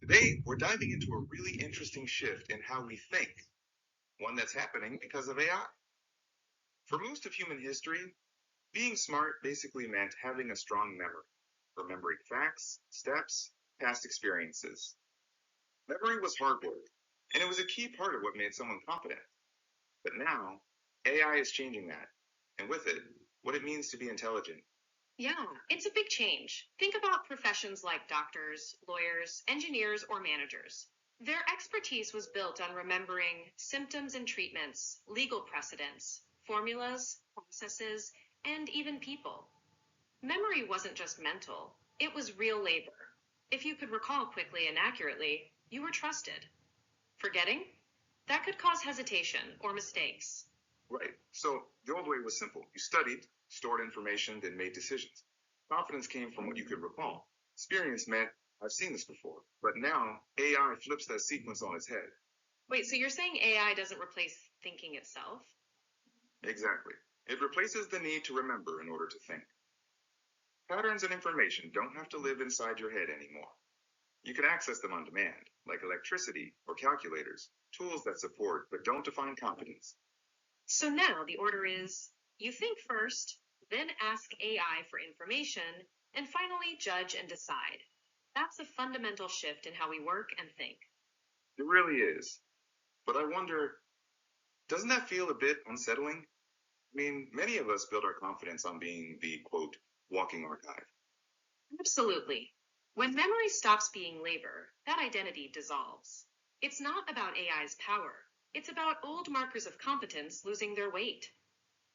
Today, we're diving into a really interesting shift in how we think, one that's happening because of AI. For most of human history, being smart basically meant having a strong memory, remembering facts, steps, past experiences. Memory was hard work, and it was a key part of what made someone competent. But now, AI is changing that, and with it, what it means to be intelligent. Yeah, it's a big change. Think about professions like doctors, lawyers, engineers, or managers. Their expertise was built on remembering symptoms and treatments, legal precedents, formulas, processes, and even people. Memory wasn't just mental, it was real labor. If you could recall quickly and accurately, you were trusted. Forgetting? That could cause hesitation or mistakes. Right. So the old way was simple. You studied, stored information, then made decisions. Confidence came from what you could recall. Experience meant, I've seen this before. But now, AI flips that sequence on its head. Wait, so you're saying AI doesn't replace thinking itself? Exactly. It replaces the need to remember in order to think. Patterns and information don't have to live inside your head anymore. You can access them on demand, like electricity or calculators, tools that support but don't define competence. So now the order is you think first, then ask AI for information, and finally judge and decide. That's a fundamental shift in how we work and think. It really is. But I wonder, doesn't that feel a bit unsettling? I mean, many of us build our confidence on being the quote, walking archive. Absolutely. When memory stops being labor, that identity dissolves. It's not about AI's power, it's about old markers of competence losing their weight.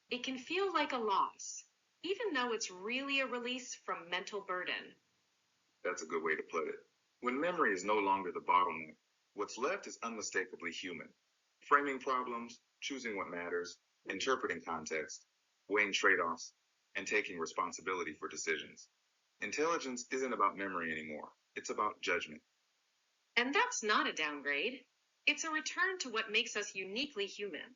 It can feel like a loss, even though it's really a release from mental burden. That's a good way to put it. When memory is no longer the bottleneck, what's left is unmistakably human. Framing problems, choosing what matters, interpreting context, weighing trade offs, and taking responsibility for decisions. Intelligence isn't about memory anymore, it's about judgment. And that's not a downgrade. It's a return to what makes us uniquely human.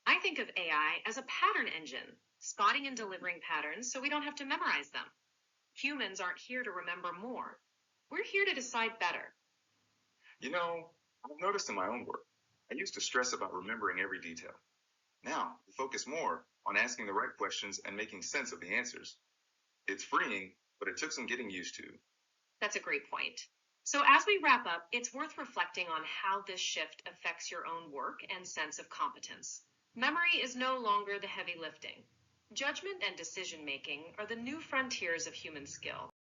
I think of AI as a pattern engine, spotting and delivering patterns so we don't have to memorize them. Humans aren't here to remember more. We're here to decide better. You know, I've noticed in my own work, I used to stress about remembering every detail. Now, I focus more on asking the right questions and making sense of the answers. It's freeing, but it took some getting used to. That's a great point. So, as we wrap up, it's worth reflecting on how this shift affects your own work and sense of competence. Memory is no longer the heavy lifting. Judgment and decision making are the new frontiers of human skill.